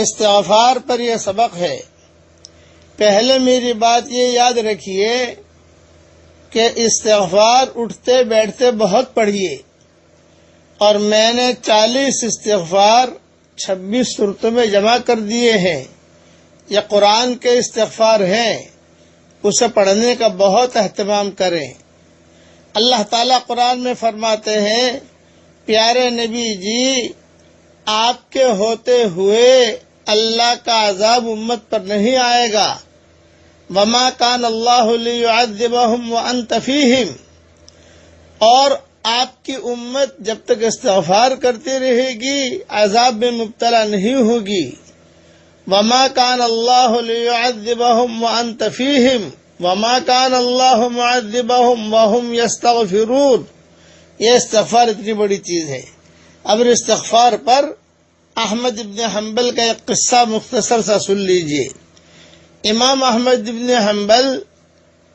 استغفار پر یہ سبق ہے۔ پہلے میری بات یہ یاد رکھیے کہ استغفار اٹھتے بیٹھتے بہت پڑھیے، اور میں نے 40 استغفار 26 صورتوں میں جمع کر دیے ہیں۔ یہ قرآن کے استغفار ہیں، اسے پڑھنے کا بہت اہتمام کریں۔ اللہ تعالیٰ قرآن میں فرماتے ہیں، پیارے نبی جی، آپ کے ہوتے ہوئے اللہ کا عذاب امت پر نہیں آئے گا۔ وما کان اللہ لیعذبہم وانت فیہم، اور آپ کی امت جب تک استغفار کرتی رہے گی عذاب میں مبتلا نہیں ہوگی۔ وما کان اللہ لیعذبہم وانت فیہم وما کان اللہ معذبہم وہم یستغفرون۔ یہ استغفار اتنی بڑی چیز ہے۔ اب استغفار پر احمد ابن حنبل کا ایک قصہ مختصر سا سن لیجئے۔ امام احمد ابن حنبل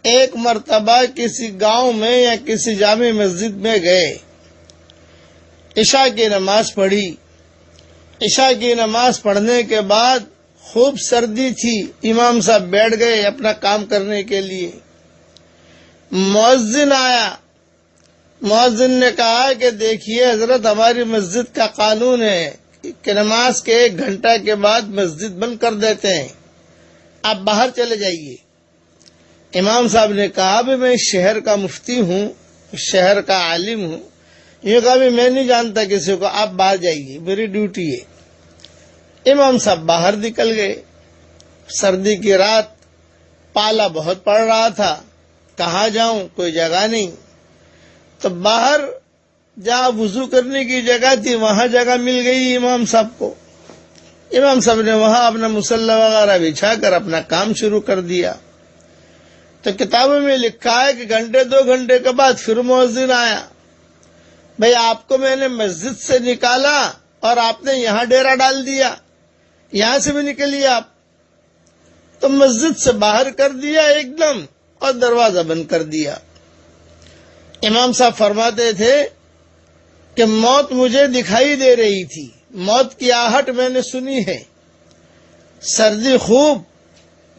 ایک مرتبہ کسی گاؤں میں یا کسی جامع مسجد میں گئے، عشاء کی نماز پڑھی۔ عشاء کی نماز پڑھنے کے بعد خوب سردی تھی، امام صاحب بیٹھ گئے اپنا کام کرنے کے لیے۔ مؤذن آیا، مؤذن نے کہا کہ دیکھیے حضرت، ہماری مسجد کا قانون ہے کہ نماز کے 1 گھنٹہ کے بعد مسجد بند کر دیتے ہیں، آپ باہر چلے جائیے۔ امام صاحب نے کہا بھی میں شہر کا مفتی ہوں، شہر کا عالم ہوں، یہ کہا بھی میں نہیں جانتا کسی کو، آپ باہر جائیے، میری ڈیوٹی ہے۔ امام صاحب باہر نکل گئے۔ سردی کی رات، پالا بہت پڑ رہا تھا، کہاں جاؤں، کوئی جگہ نہیں۔ تو باہر جہاں وضو کرنے کی جگہ تھی وہاں جگہ مل گئی امام صاحب کو۔ امام صاحب نے وہاں اپنا مصلی وغیرہ بچھا کر اپنا کام شروع کر دیا۔ تو کتابوں میں لکھا ہے کہ 1-2 گھنٹے کے بعد پھر مؤذن آیا، بھئی آپ کو میں نے مسجد سے نکالا اور آپ نے یہاں ڈیرا ڈال دیا، یہاں سے بھی نکلیے آپ۔ تو مسجد سے باہر کر دیا ایک دم اور دروازہ بند کر دیا۔ امام صاحب فرماتے تھے کہ موت مجھے دکھائی دے رہی تھی، موت کی آہٹ میں نے سنی ہے، سردی خوب،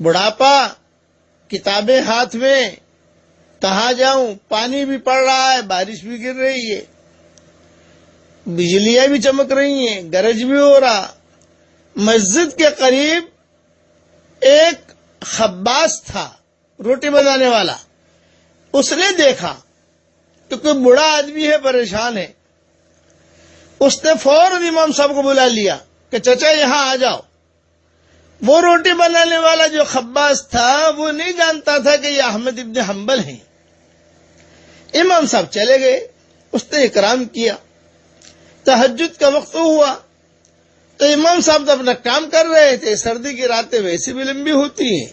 بڑھاپا، کتابیں ہاتھ میں، کہاں جاؤں، پانی بھی پڑ رہا ہے، بارش بھی گر رہی ہے، بجلیاں بھی چمک رہی ہیں، گرج بھی ہو رہا۔ مسجد کے قریب ایک خباز تھا، روٹی بنانے والا، اس نے دیکھا کہ کوئی بوڑھا آدمی ہے، پریشان ہے۔ اس نے فوراً امام صاحب کو بلا لیا کہ چچا یہاں آ جاؤ۔ وہ روٹی بنانے والا جو خباز تھا وہ نہیں جانتا تھا کہ یہ احمد ابن حنبل ہیں۔ امام صاحب چلے گئے، اس نے اکرام کیا۔ تہجد کا وقت ہوا تو امام صاحب تو اپنا کام کر رہے تھے، سردی کی راتیں ویسی بھی لمبی ہوتی ہیں۔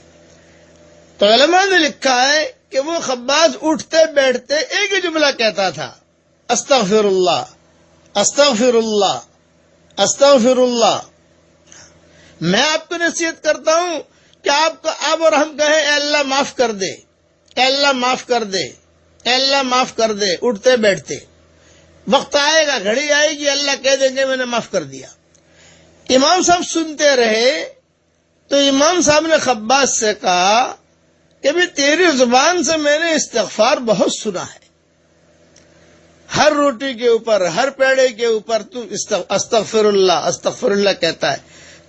تو علماء نے لکھا ہے کہ وہ خباز اٹھتے بیٹھتے ایک ہی جملہ کہتا تھا، استغفر اللہ، استغفر اللہ، استغفر اللہ۔ میں آپ کو نصیحت کرتا ہوں کہ آپ اور ہم کہیں اے اللہ معاف کر دے، اے اللہ معاف کر دے، اے اللہ معاف کر دے، اٹھتے بیٹھتے۔ وقت آئے گا، گھڑی آئے گی، اللہ کہہ دیں گے میں نے معاف کر دیا۔ امام صاحب سنتے رہے تو امام صاحب نے خباز سے کہا کہ بھی تیری زبان سے میں نے استغفار بہت سنا ہے، ہر روٹی کے اوپر، ہر پیڑے کے اوپر تو استغفر اللہ، استغفر اللہ کہتا ہے،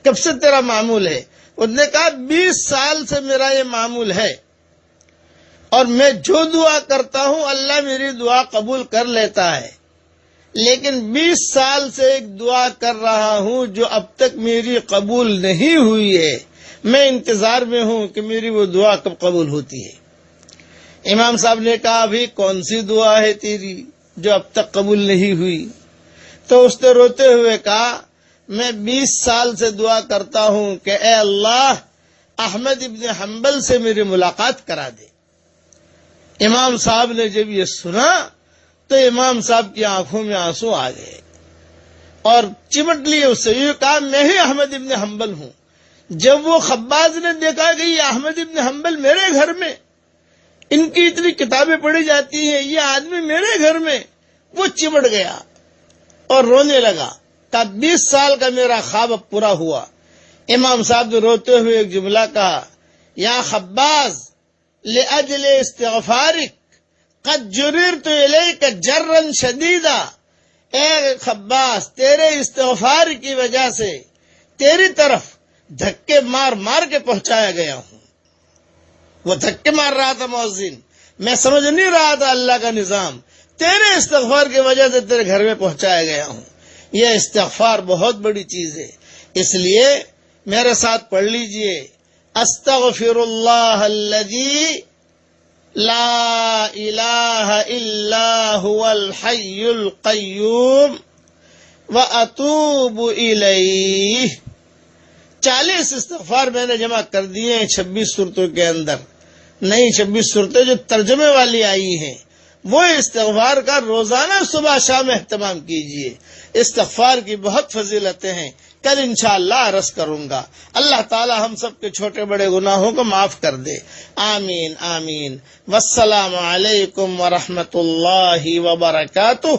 کب سے تیرا معمول ہے؟ اس نے کہا 20 سال سے میرا یہ معمول ہے، اور میں جو دعا کرتا ہوں اللہ میری دعا قبول کر لیتا ہے، لیکن 20 سال سے ایک دعا کر رہا ہوں جو اب تک میری قبول نہیں ہوئی ہے، میں انتظار میں ہوں کہ میری وہ دعا کب قبول ہوتی ہے۔ امام صاحب نے کہا ابھی کون سی دعا ہے تیری جو اب تک قبول نہیں ہوئی؟ تو اس نے روتے ہوئے کہا میں 20 سال سے دعا کرتا ہوں کہ اے اللہ احمد ابن حنبل سے میری ملاقات کرا دے۔ امام صاحب نے جب یہ سنا تو امام صاحب کی آنکھوں میں آنسو آ گئے اور چمٹ لیے اس سے، یہ کہا میں ہی احمد ابن حنبل ہوں۔ جب وہ خباز نے دیکھا کہ یہ احمد ابن حنبل میرے گھر میں، ان کی اتنی کتابیں پڑھی جاتی ہیں، یہ آدمی میرے گھر میں، وہ چمٹ گیا اور رونے لگا۔ کہا 20 سال کا میرا خواب اب پورا ہوا، امام صاحب نے روتے ہوئے ایک جملہ کہا، یا خباز لأجل استغفارک قد جررت الیک جرا شدیدا، اے خباز تیرے استغفار کی وجہ سے تیری طرف دھکے مار مار کے پہنچایا گیا ہوں۔ وہ دھکے مار رہا تھا مؤذن، میں سمجھ نہیں رہا تھا اللہ کا نظام، تیرے استغفار کی وجہ سے تیرے گھر میں پہنچایا گیا ہوں۔ یہ استغفار بہت بڑی چیز ہے، اس لیے میرے ساتھ پڑھ لیجئے، استغفر اللہ الذی لا الہ الا هو الحی القیوم واتوب الیہ۔ 40 استغفار میں نے جمع کر دیے ہیں 26 صورتوں کے اندر، نئی 26 صورتیں جو ترجمے والی آئی ہیں، وہ استغفار کا روزانہ صبح شام اہتمام کیجئے۔ استغفار کی بہت فضیلتیں ہیں، کل انشاءاللہ عرض کروں گا۔ اللہ تعالی ہم سب کے چھوٹے بڑے گناہوں کو معاف کر دے، آمین آمین۔ والسلام علیکم ورحمۃ اللہ وبرکاتہ۔